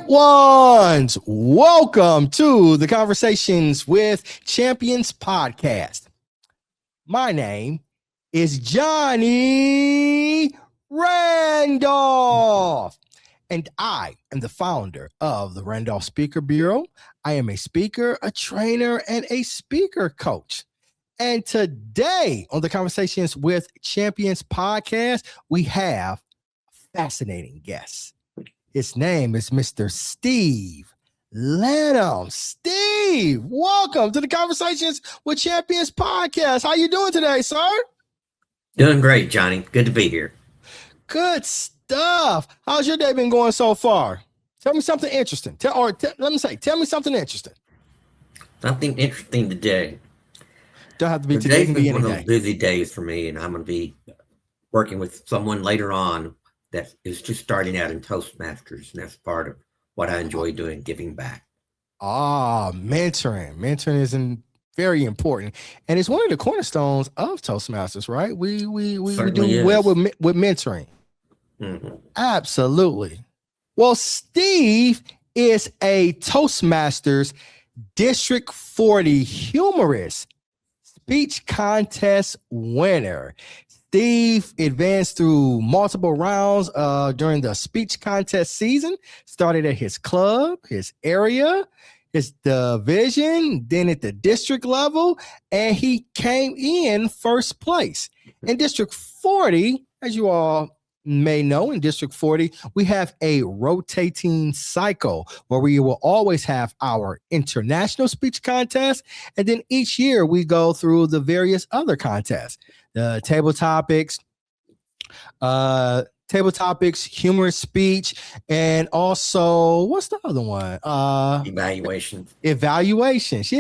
ones, welcome to the Conversations with Champions podcast. My name is Johnny Randolph, and I am the founder of the Randolph Speaker Bureau. I am a speaker, a trainer, and a speaker coach. And today on the Conversations with Champions podcast, we have a fascinating guest. His name is Mr. Steve Lanham. Steve, welcome to the Conversations with Champions podcast. How you doing today, sir? Doing great, Johnny. Good to be here. Good stuff. How's your day been going so far? Tell me something interesting. Tell me something interesting. Something interesting today. Don't have to be today. Today's been one of those busy days for me, and I'm going to be working with someone later on that is just starting out in Toastmasters, and that's part of what I enjoy doing, giving back. Mentoring. Mentoring is very important, and it's one of the cornerstones of Toastmasters, right? We do well with mentoring. Mm-hmm. Absolutely. Well, Steve is a Toastmasters District 40 Humorous Speech Contest winner. Steve advanced through multiple rounds during the speech contest season, started at his club, his area, his division, then at the district level, and he came in first place. In District 40, as you all may know, in District 40, we have a rotating cycle where we will always have our international speech contest, and then each year we go through the various other contests. The table topics, humorous speech, and also what's the other one? Evaluations. Evaluations.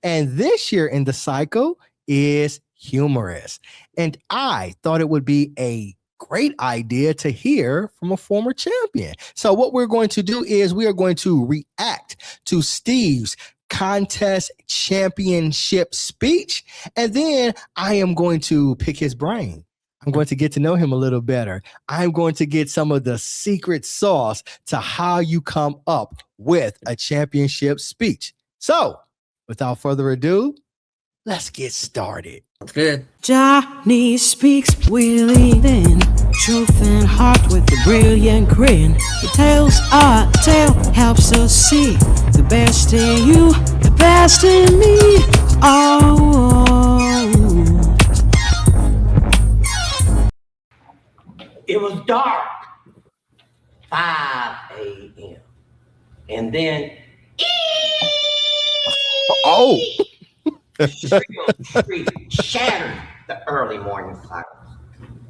And this year in the cycle is humorous. And I thought it would be a great idea to hear from a former champion. So what we're going to do is we are going to react to Steve's contest championship speech, and then I am going to pick his brain. I'm going to get to know him a little better. I'm going to get some of the secret sauce to how you come up with a championship speech. So without further ado, let's get started. That's good. Johnny speaks wheeling in, truth and heart with a brilliant grin. He tells our tale, helps us see the best in you, the best in me. Oh. It was dark, 5 a.m. And then, street shattered the early morning silence.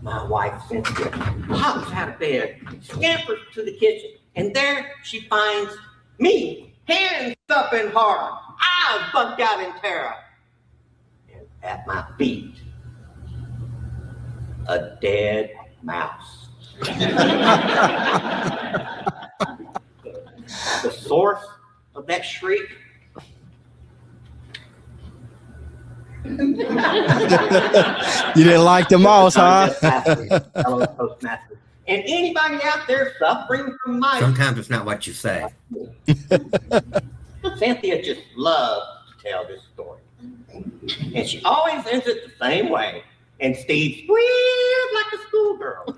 My wife, Cynthia, hops out of bed, scampers to the kitchen, and there she finds me, hands up in horror, eyes bugged out in terror. And at my feet, a dead mouse. The source of that shriek? You didn't like the mouse, huh? Hello, Toastmasters. And anybody out there suffering from mice? Sometimes it's not what you say. Cynthia just loves to tell this story. And she always ends it the same way. And Steve squealed like a schoolgirl.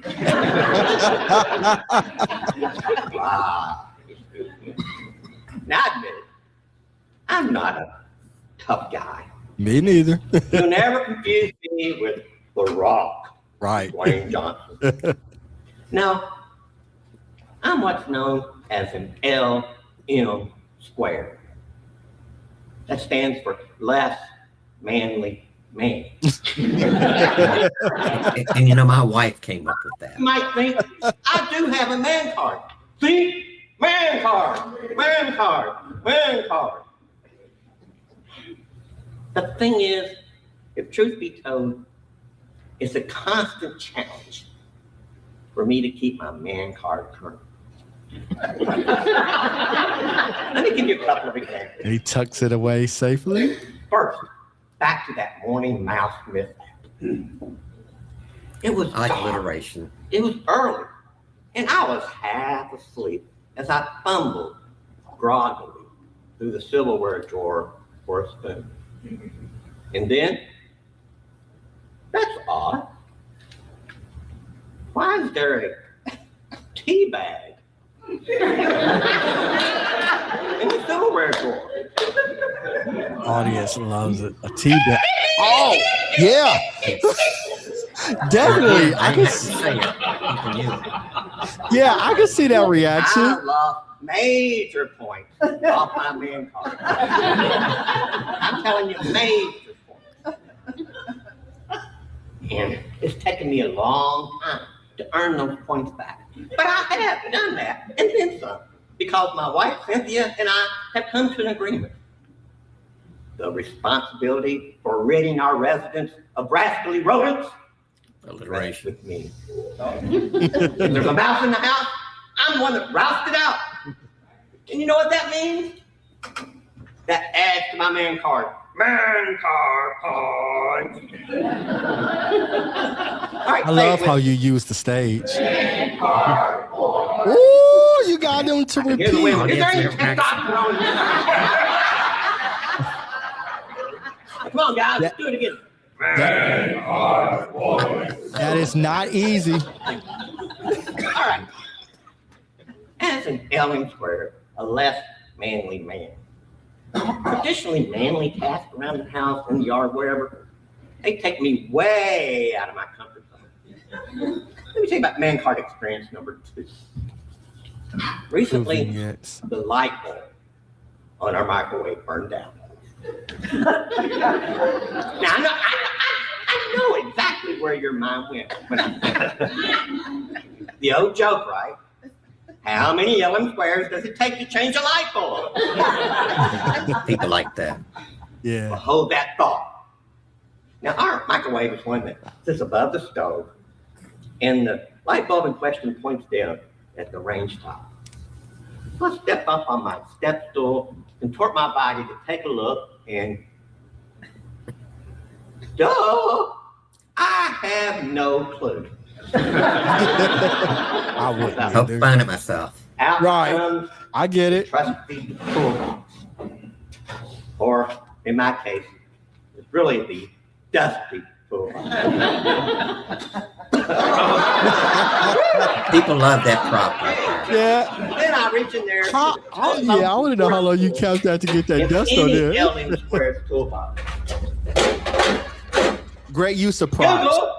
Now, I admit it, I'm not a tough guy. Me neither. You'll never confuse me with The Rock, right? Dwayne Johnson. No, I'm what's known as an LM squared. That stands for less manly man. And you know, my wife came up with that. You might think I do have a man card. See? Man card. The thing is, if truth be told, it's a constant challenge for me to keep my man card current. Let me give you a couple of examples. He tucks it away safely. First, back to that morning mouse myth. It was I like dark. alliteration. It was early, and I was half asleep. as I fumbled groggily through the silverware drawer for a spoon. And then, that's odd. Why is there a tea bag in the silverware drawer? Audience loves it. A tea bag. Oh, yeah. Definitely. I can say it. Yeah, I can see that reaction. I lost major points off my man card. I'm telling you, major points. And it's taken me a long time to earn those points back. But I have done that, and then some, because my wife, Cynthia, and I have come to an agreement. The responsibility for ridding our residents of rascally rodents rests with me. If there's a mouse in the house, I'm the one that roused it out. And you know what that means? That adds to my man card. Man card points. Right, I love how you use the stage. Ooh, you got them to repeat. Is there any testosterone? Come on, guys, let's do it again. That is not easy. All right. As an Ellen Square, a less manly man, traditionally manly tasks around the house, in the yard, wherever, they take me way out of my comfort zone. Let me tell you about man card experience number 2. Recently, the light bulb on our microwave burned down. Now, I know exactly where your mind went when I said that. The old joke, right? How many yellow squares does it take to change a light bulb? People like that. Yeah. Well, hold that thought. Now, our microwave is one that sits above the stove, and the light bulb in question points down at the range top. So I step up on my step stool, contort my body to take a look, and duh, I have no clue. I wouldn't. I'll find it myself. Out Right. comes I get it. trusty toolbox. Or, in my case, it's really the dusty toolbox. People love that prop right there. Yeah. Then I reach in there. I want to know how long you kept that to get that dust on there. Any squares toolbox. Great use of props. Google.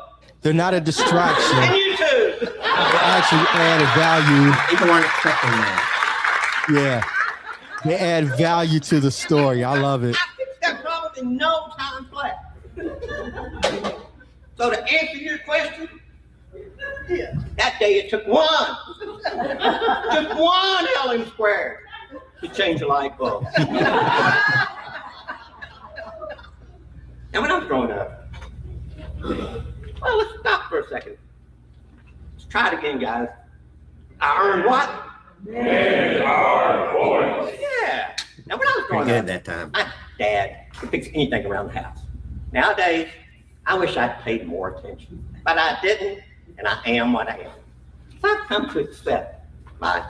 They're not a distraction. And YouTube. They actually add a value. People aren't expecting that. Yeah. They add value to the story. I love it. I fixed that problem in no time flat. So to answer your question, that day it took one. Just one Ellen square to change a light bulb. Now when I was growing up, well, let's stop for a second. Let's try it again, guys. I earned what? Yeah. Now when I was growing Pretty up, good that time. my dad could fix anything around the house. Nowadays, I wish I'd paid more attention, but I didn't, and I am what I am. So I've come to accept my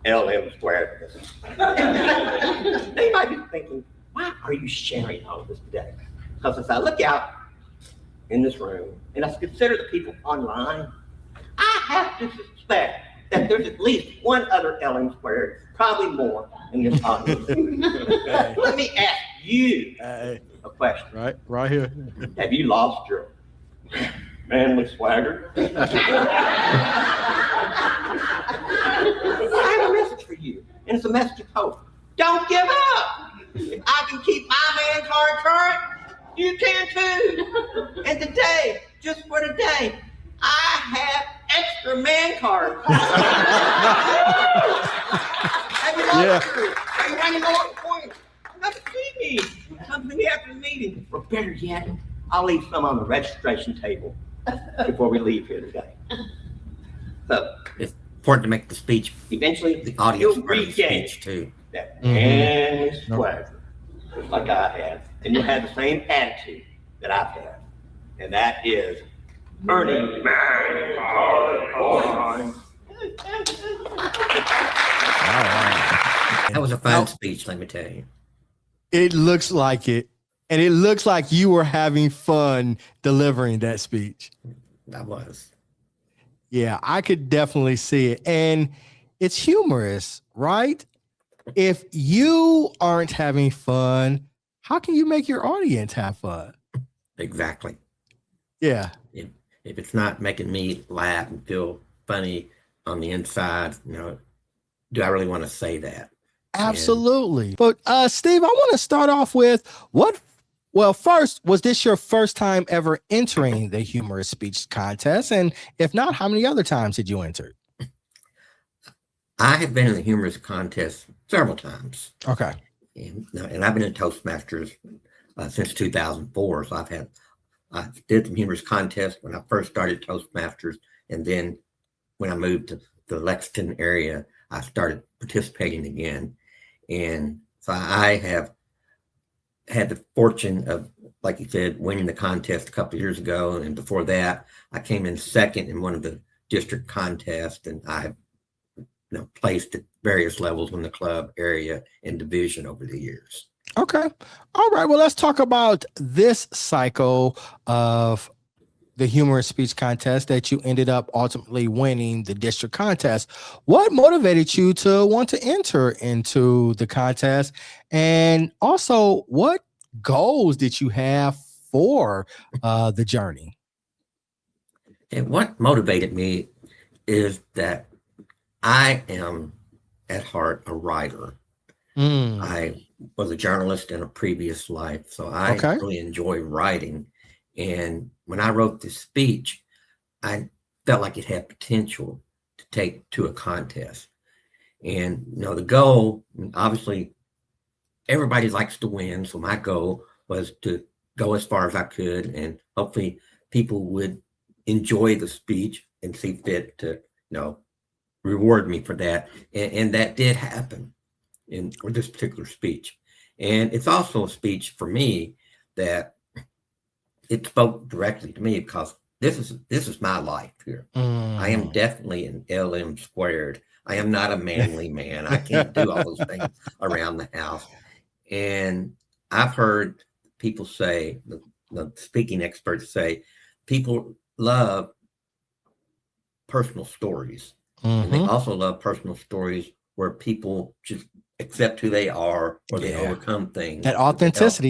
LM squared. They might be thinking, why are you sharing all of this today? Because as I look out in this room, and I consider the people online, I have to suspect that there's at least one other LM squared, probably more, in this audience. Let me ask you a question. Right here. Have you lost your manly swagger? I have a message for you, and it's a message of hope. Don't give up. If I can keep my man card current, you can too. And today, just for today, I have extra man cards. Have you lost yours? Are you running low on points? Come see me. Come to me after the meeting. Or better yet, I'll leave some on the registration table before we leave here today. So It's important to make the speech, eventually, the audience you'll part of the regain speech too. that manly swagger, just like I have, and you'll have the same attitude that I've had, and that is earning man card points. All That was a fun speech, let me tell you. It looks like it. And it looks like you were having fun delivering that speech. I was. Yeah, I could definitely see it. And it's humorous, right? If you aren't having fun, how can you make your audience have fun? Exactly. Yeah. If it's not making me laugh and feel funny on the inside, do I really want to say that? Absolutely. But Steve, I want to start off with first, was this your first time ever entering the Humorous Speech Contest? And if not, how many other times did you enter? I have been in the Humorous Contest several times. Okay. And I've been in Toastmasters since 2004. So I did the Humorous Contest when I first started Toastmasters. And then when I moved to the Lexington area, I started participating again. And so I have had the fortune of, like you said, winning the contest a couple of years ago. And before that, I came in second in one of the district contests, and I've placed at various levels in the club, area, and division over the years. Okay. All right. Well, let's talk about this cycle of the Humorous Speech Contest that you ended up ultimately winning the district contest. What motivated you to want to enter into the contest? And also, what goals did you have for the journey? And what motivated me is that I am at heart a writer. I was a journalist in a previous life, so I really enjoy writing. And when I wrote this speech, I felt like it had potential to take to a contest. And the goal, obviously, everybody likes to win. So my goal was to go as far as I could, and hopefully people would enjoy the speech and see fit to, reward me for that. And that did happen for this particular speech. And it's also a speech for me that it spoke directly to me, because this is my life here. I am definitely an LM squared. I am not a manly man. I can't do all those things around the house. And I've heard people say, the speaking experts say, people love personal stories. And they also love personal stories where people just accept who they are, or they overcome things. That authenticity,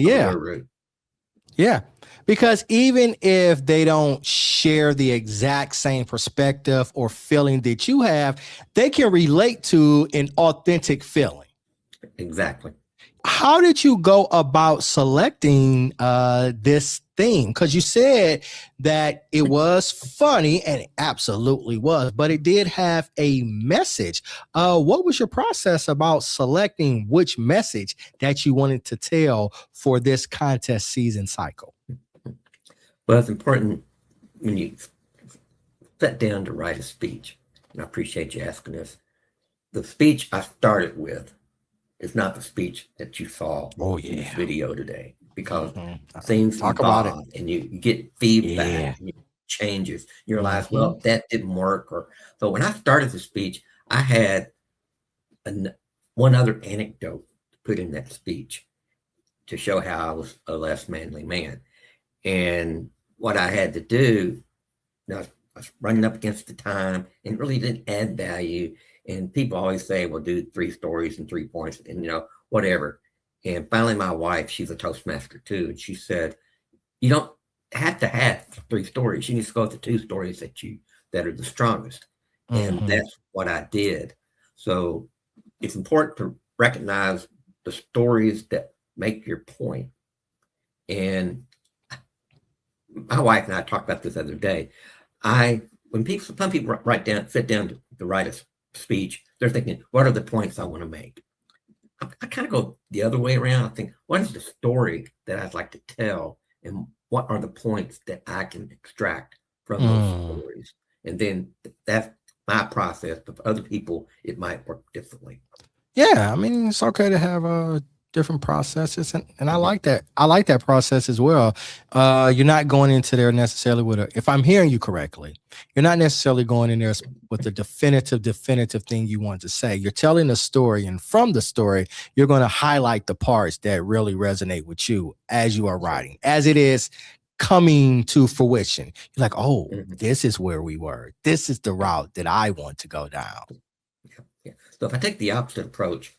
Yeah, because even if they don't share the exact same perspective or feeling that you have, they can relate to an authentic feeling. Exactly. How did you go about selecting this theme? Because you said that it was funny, and it absolutely was, but it did have a message. What was your process about selecting which message that you wanted to tell for this contest season cycle? Well, it's important when you sit down to write a speech, and I appreciate you asking this. The speech I started with is not the speech that you saw in this video today, because things evolve and you get feedback and changes. You realize, well, that didn't work. So when I started the speech, I had one other anecdote to put in that speech to show how I was a less manly man. And what I had to do, I was running up against the time and really didn't add value. And people always say, well, do 3 stories and 3 points and, whatever. And finally, my wife, she's a Toastmaster too. And she said, you don't have to have 3 stories. You need to go with the 2 stories that are the strongest. And that's what I did. So it's important to recognize the stories that make your point. And my wife and I talked about this the other day. When some people sit down to write a speech, they're thinking, what are the points I want to make? I kind of go the other way around. I think, what is the story that I'd like to tell, and what are the points that I can extract from those stories? And then that's my process. But for other people, it might work differently. Yeah, I mean, it's okay to have different processes, and I like that. I like that process as well. You're not going into there necessarily with if I'm hearing you correctly, you're not necessarily going in there with the definitive thing you want to say. You're telling a story, and from the story, you're going to highlight the parts that really resonate with you as you are writing, as it is coming to fruition. You're like, oh, this is where we were. This is the route that I want to go down. Yeah. So if I take the opposite approach,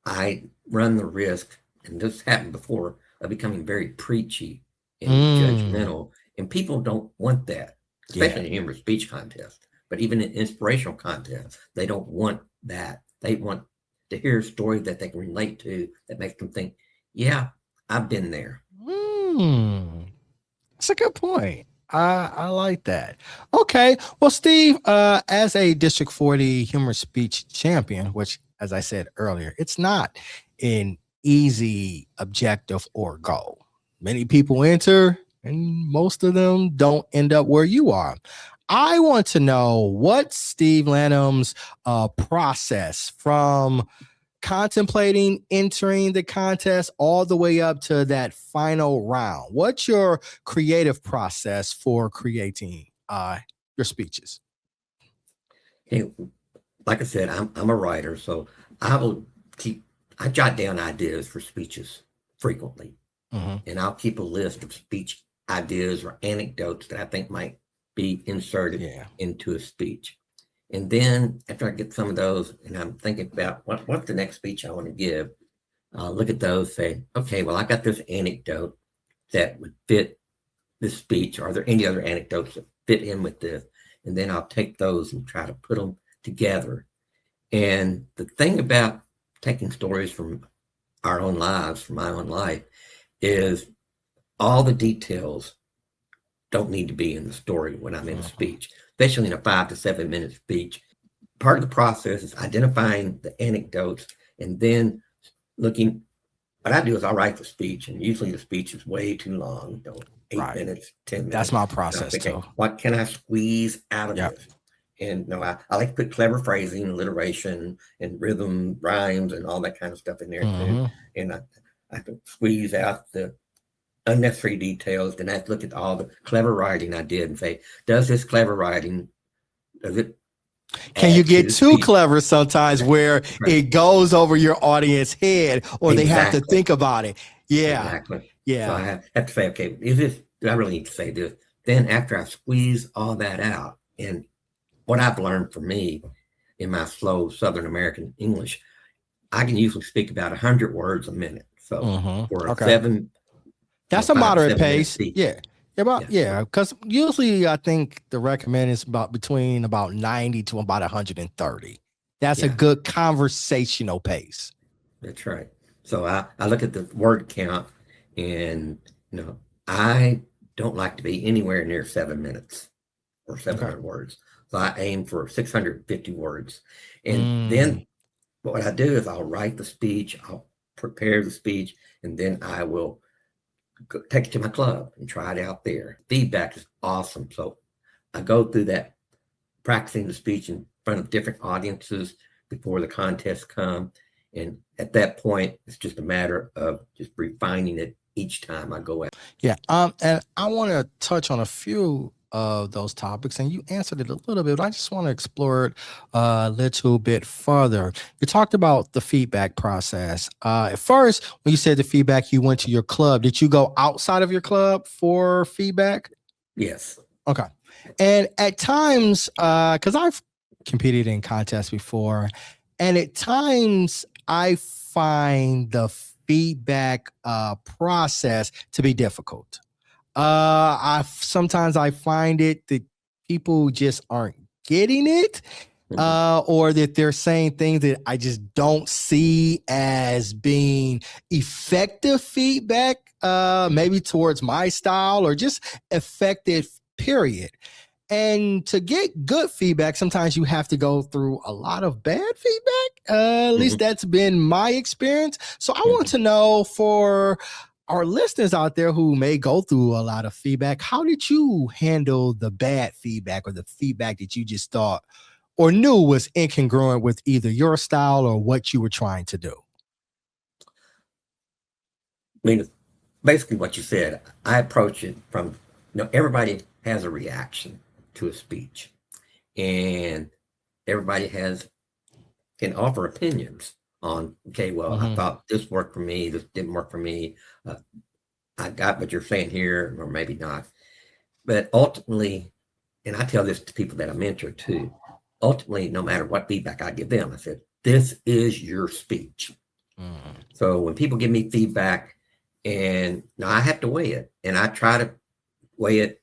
I run the risk, and this happened before, of becoming very preachy and judgmental, and people don't want that, especially in a humorous speech contest. But even in inspirational contests, they don't want that. They want to hear a story that they can relate to, that makes them think, yeah, I've been there. That's a good point. I like that. Okay. Well, Steve, as a District 40 humorous speech champion, which, as I said earlier, it's not an easy objective or goal. Many people enter, and most of them don't end up where you are. I want to know what Steve Lanham's process from contemplating entering the contest all the way up to that final round. What's your creative process for creating your speeches? Hey, like I said, I'm a writer, so I jot down ideas for speeches frequently, and I'll keep a list of speech ideas or anecdotes that I think might be inserted into a speech. And then after I get some of those, and I'm thinking about what's the next speech I want to give, I'll look at those, say, okay, well, I got this anecdote that would fit this speech. Are there any other anecdotes that fit in with this? And then I'll take those and try to put them together. And the thing about taking stories from our own lives, from my own life, is all the details don't need to be in the story when I'm in a speech, especially in a 5 to 7 minute speech. Part of the process is identifying the anecdotes, and then looking. What I do is I write the speech, and usually the speech is way too long, 8 minutes, 10 minutes. That's my process too. What can I squeeze out of this? And I like to put clever phrasing, alliteration, and rhythm, rhymes, and all that kind of stuff in there too. And I can squeeze out the unnecessary details. Then I have to look at all the clever writing I did and say, does this clever writing, does it? Can you get too clever sometimes where it goes over your audience head, or they have to think about it? Yeah. Exactly. Yeah. So I have to say, okay, do I really need to say this? Then after I squeeze all that out, and what I've learned for me in my slow Southern American English, I can usually speak about 100 words a minute. So for a that's a moderate pace. Because usually I think the recommend is between about 90 to about 130. That's a good conversational pace. That's right. So I look at the word count, and I don't like to be anywhere near 7 minutes or 700 words. So I aim for 650 words. And then what I do is I'll write the speech, I'll prepare the speech, and then I will take it to my club and try it out there. Feedback is awesome. So I go through that, practicing the speech in front of different audiences before the contests come. And at that point, it's just a matter of just refining it each time I go out. Yeah. And I want to touch on a few of those topics, and you answered it a little bit, but I just want to explore it a little bit further. You talked about the feedback process. At first, when you said the feedback, you went to your club. Did you go outside of your club for feedback? Yes. Okay. And at times, because I've competed in contests before, and at times I find the feedback process to be difficult. Sometimes I find it that people just aren't getting it, or that they're saying things that I just don't see as being effective feedback, maybe towards my style, or just effective, period. And to get good feedback, sometimes you have to go through a lot of bad feedback. At least that's been my experience. So I want to know, for our listeners out there who may go through a lot of feedback, how did you handle the bad feedback, or the feedback that you just thought or knew was incongruent with either your style or what you were trying to do? mean, basically what you said. I approach it from, everybody has a reaction to a speech, and everybody can offer opinions on, okay, well, I thought this worked for me, this didn't work for me. I got what you're saying here, or maybe not. But ultimately, and I tell this to people that I mentor too, ultimately, no matter what feedback I give them, I said, this is your speech. So when people give me feedback, and now I have to weigh it, and I try to weigh it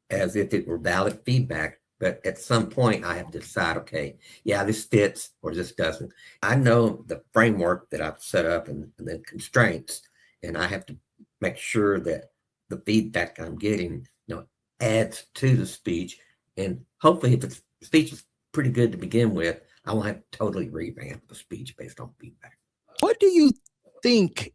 as if it were valid feedback. But at some point, I have to decide, okay, yeah, this fits or this doesn't. I know the framework that I've set up and the constraints, and I have to make sure that the feedback I'm getting, adds to the speech. And hopefully, if the speech is pretty good to begin with, I won't have to totally revamp the speech based on feedback. What do you think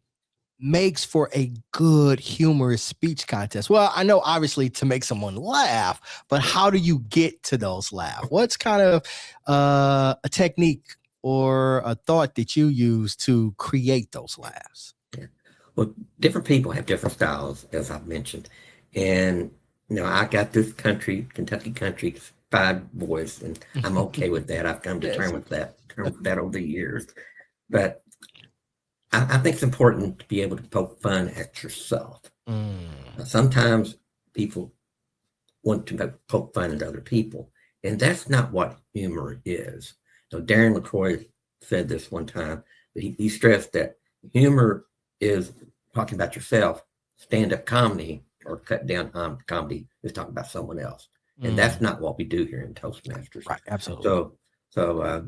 makes for a good humorous speech contest? Well, I know obviously to make someone laugh, but how do you get to those laughs? What's kind of a technique or a thought that you use to create those laughs? Yeah. Well, different people have different styles, as I've mentioned. And, I got this Kentucky country, 5 voice, and I'm okay with that. I've come to terms with that over the years. But I think it's important to be able to poke fun at yourself. Sometimes people want to poke fun at other people, and that's not what humor is. Darren LaCroix said this one time, that he stressed that humor is talking about yourself. Stand-up comedy or cut down comedy is talking about someone else, and that's not what we do here in Toastmasters. Right, absolutely. So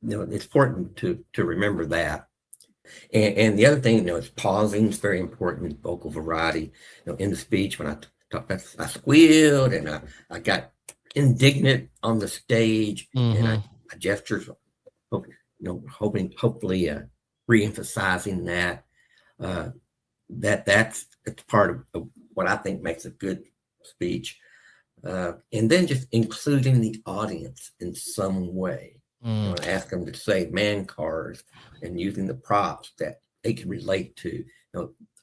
it's important to remember that. And the other thing, is pausing is very important. Vocal variety, in the speech. When I talk, I squealed and I got indignant on the stage, and I gestures, hopefully re-emphasizing that. That's part of what I think makes a good speech, and then just including the audience in some way. Ask them to say man cards and using the props that they can relate to.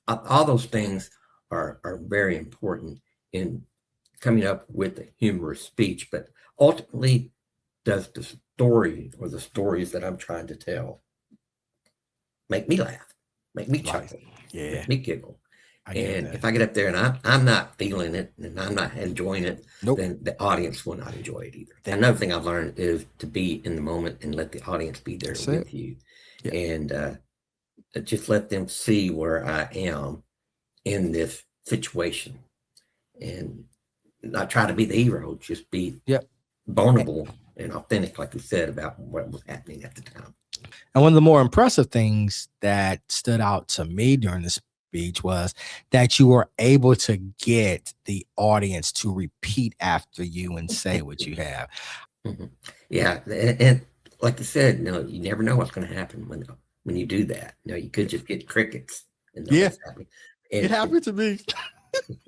All those things are very important in coming up with a humorous speech. But ultimately, does the story or the stories that I'm trying to tell make me laugh, make me chuckle, make me giggle? And if I get up there and I'm not feeling it and I'm not enjoying it, then the audience will not enjoy it either. Another thing I've learned is to be in the moment and let the audience be there with you. And just let them see where I am in this situation. And not try to be the hero, just be vulnerable and authentic, like you said, about what was happening at the time. And one of the more impressive things that stood out to me during this speech was that you were able to get the audience to repeat after you and say what you have. Yeah, and like you said, you never know what's going to happen when you do that. You could just get crickets. And it happened to me.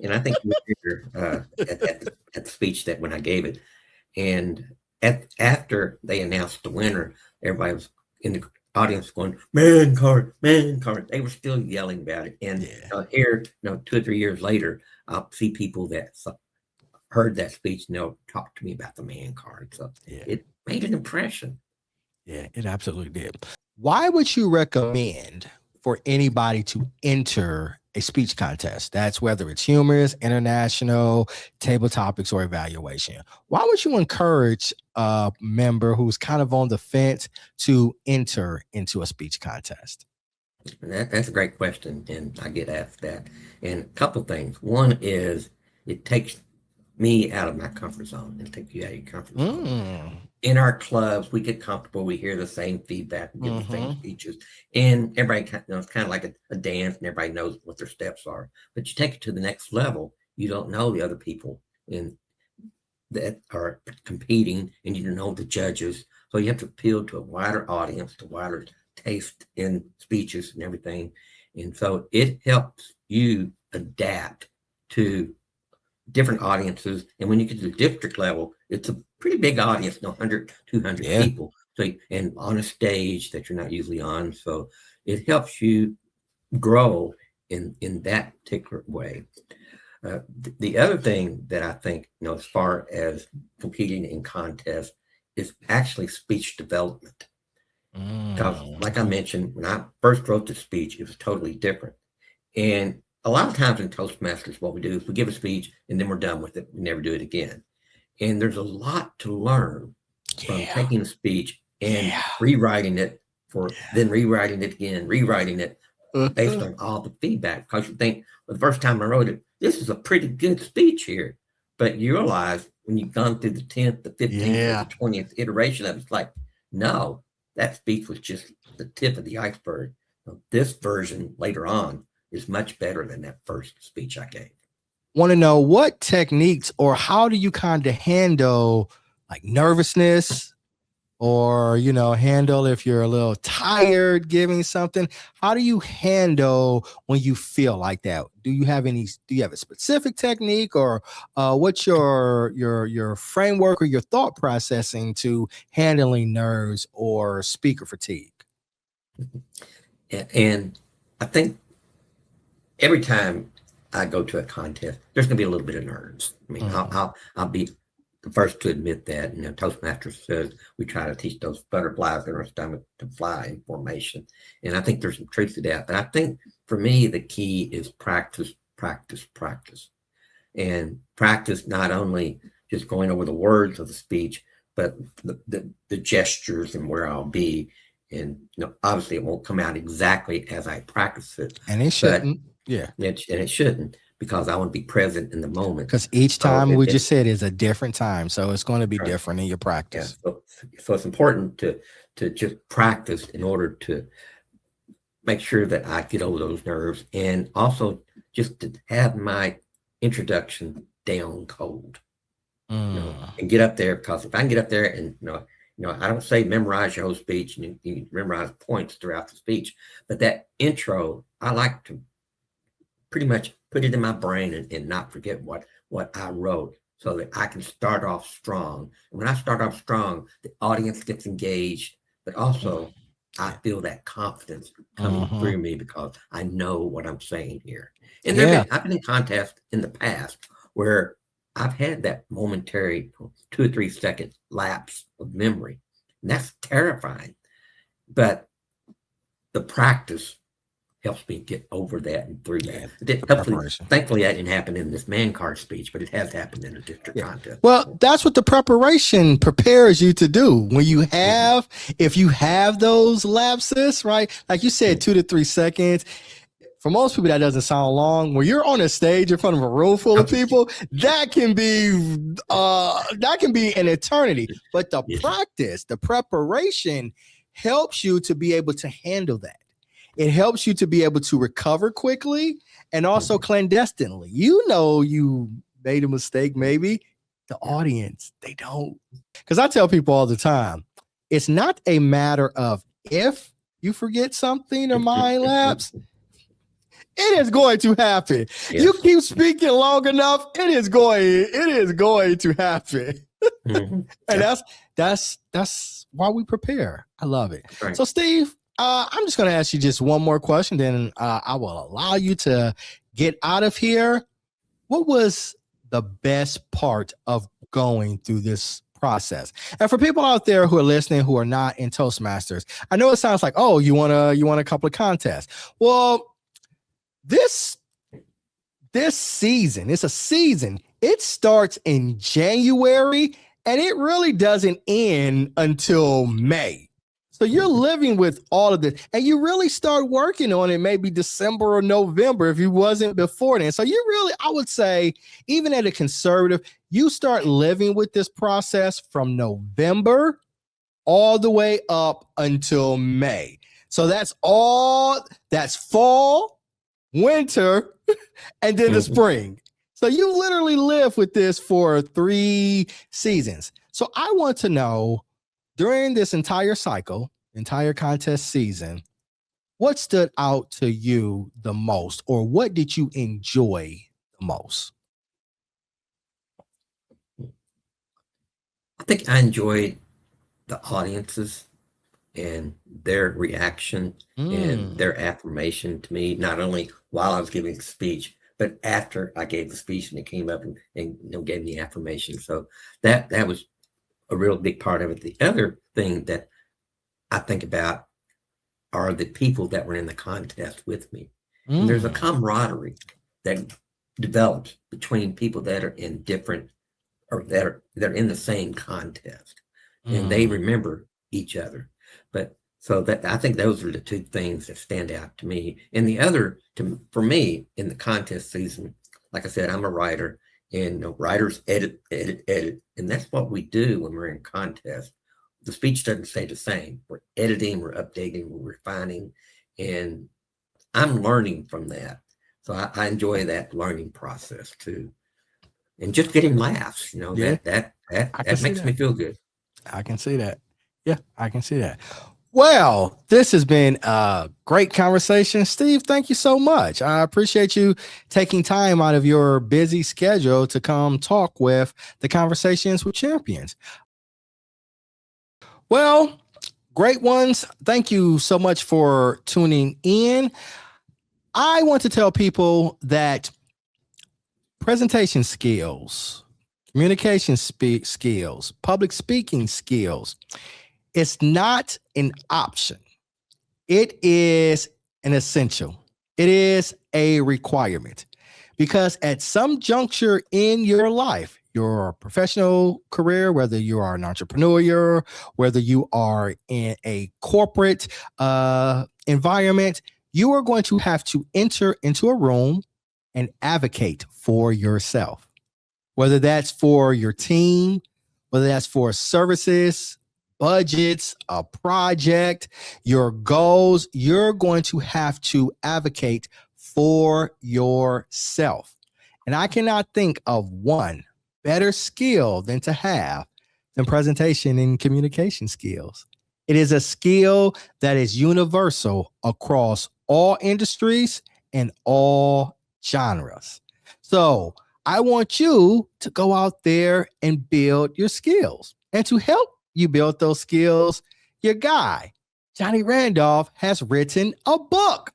And I think you were at the speech that when I gave it, and after they announced the winner, everybody was in the audience going, man card. They were still yelling about it. And here, 2 or 3 years later, I'll see people that heard that speech and they'll talk to me about the man card. So it made an impression. Yeah, it absolutely did. Why would you recommend for anybody to enter a speech contest? That's whether it's humorous, international, table topics, or evaluation. Why would you encourage a member who's kind of on the fence to enter into a speech contest? That's a great question, and I get asked that. And a couple of things. One is it takes me out of my comfort zone and take you out of your comfort zone. In our clubs, we get comfortable. We hear the same feedback, we give the same speeches, and everybody it's kind of like a dance, and everybody knows what their steps are. But you take it to the next level, you don't know the other people that are competing, and you don't know the judges. So you have to appeal to a wider audience, to wider taste in speeches and everything. And so it helps you adapt to different audiences. And when you get to the district level, it's a pretty big audience, 100, 200 people. So, and on a stage that you're not usually on. So it helps you grow in that particular way. The other thing that I think, as far as competing in contests, is actually speech development. Because, like I mentioned, when I first wrote the speech, it was totally different. And a lot of times in Toastmasters, what we do is we give a speech and then we're done with it. We never do it again. And there's a lot to learn from taking a speech and rewriting it then rewriting it again, rewriting it based on all the feedback. Because you think, well, the first time I wrote it, this is a pretty good speech here. But you realize when you've gone through the 10th, the 15th, or the 20th iteration of it, it's like, no, that speech was just the tip of the iceberg. This version later on is much better than that first speech I gave. Want to know what techniques or how do you kind of handle like nervousness or, handle if you're a little tired giving something? How do you handle when you feel like that? Do you have a specific technique, or what's your framework or your thought processing to handling nerves or speaker fatigue? And I think every time I go to a contest, there's going to be a little bit of nerves. I mean, I'll be the first to admit that. Toastmasters says we try to teach those butterflies in our stomach to fly in formation. And I think there's some truth to that. But I think for me, the key is practice, practice, practice. And practice not only just going over the words of the speech, but the gestures and where I'll be. And obviously it won't come out exactly as I practice it. And it shouldn't. And it shouldn't, because I want to be present in the moment. Because each time just said is a different time. So it's going to be different in your practice. Yeah, so it's important to just practice in order to make sure that I get over those nerves, and also just to have my introduction down cold. And get up there, because if I can get up there and I don't say memorize your whole speech and you memorize points throughout the speech, but that intro, I like to pretty much put it in my brain and not forget what I wrote, so that I can start off strong. And when I start off strong, the audience gets engaged, but also I feel that confidence coming through me because I know what I'm saying here. And I've been in contests in the past where I've had that momentary 2 or 3 second lapse of memory. And that's terrifying. But the practice helps me get over that and through that. Thankfully, that didn't happen in this man card speech, but it has happened in a district contest. Well, that's what the preparation prepares you to do. When you have, if you have those lapses, right? Like you said, 2 to 3 seconds. For most people, that doesn't sound long. When you're on a stage in front of a room full of people, that can be an eternity. But the practice, the preparation helps you to be able to handle that. It helps you to be able to recover quickly and also clandestinely. You made a mistake, maybe. The audience, they don't. Because I tell people all the time, it's not a matter of if you forget something or mind lapse. It is going to happen. Yes. You keep speaking long enough, it is going to happen. And that's why we prepare. I love it. Right. So Steve, I'm just going to ask you just one more question, then I will allow you to get out of here. What was the best part of going through this process? And for people out there who are listening who are not in Toastmasters, I know it sounds like, oh, you want a couple of contests. Well, this season, it's a season. It starts in January and it really doesn't end until May. So you're living with all of this, and you really start working on it maybe December or November if you wasn't before then. So you really, I would say, even at a conservative, you start living with this process from November all the way up until May. So that's fall, winter, and then the spring. So you literally live with this for 3 seasons. So I want to know, during this entire cycle, entire contest season, what stood out to you the most, or what did you enjoy the most? I think I enjoyed the audiences and their reaction and their affirmation to me, not only while I was giving the speech, but after I gave the speech and it came up and gave me affirmation. So that was a real big part of it. The other thing that I think about are the people that were in the contest with me. And there's a camaraderie that develops between people that are in different, or that are in the same contest, and they remember each other. But so that, I think those are the two things that stand out to me. And the other, for me, in the contest season, like I said, I'm a writer, and writers edit, and that's what we do when we're in contest. The speech doesn't stay the same. We're editing, we're updating, we're refining, and I'm learning from that. So I enjoy that learning process too, and just getting laughs. That makes me feel good. I can see that. Yeah, I can see that. Well, this has been a great conversation. Steve, thank you so much. I appreciate you taking time out of your busy schedule to come talk with the Conversations with Champions. Well, great ones. Thank you so much for tuning in. I want to tell people that presentation skills, communication skills, public speaking skills, it's not an option. It is an essential. It is a requirement, because at some juncture in your life, your professional career, whether you are an entrepreneur, whether you are in a corporate environment, you are going to have to enter into a room and advocate for yourself, whether that's for your team, whether that's for services, budgets, a project, your goals. You're going to have to advocate for yourself. And I cannot think of one better skill than to have than presentation and communication skills. It is a skill that is universal across all industries and all genres. So I want you to go out there and build your skills. And to help you build those skills, your guy, Johnny Randolph, has written a book.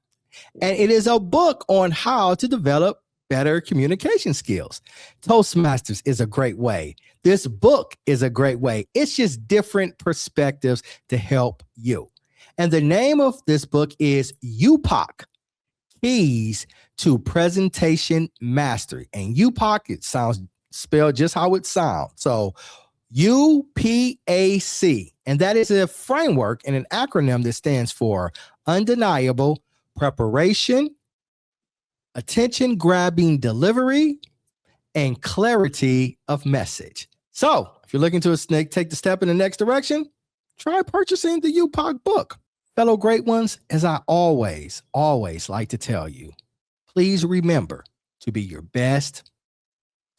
And it is a book on how to develop better communication skills. Toastmasters is a great way. This book is a great way. It's just different perspectives to help you. And the name of this book is UPOC, Keys to Presentation Mastery. And UPOC, it sounds spelled just how it sounds. So UPAC, and that is a framework and an acronym that stands for undeniable preparation, attention-grabbing delivery, and clarity of message. So if you're looking to take the step in the next direction, try purchasing the UPOC book. Fellow great ones, as I always like to tell you, please remember to be your best,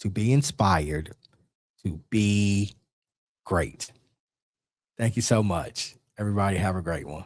to be inspired, to be great. Thank you so much. Everybody have a great one.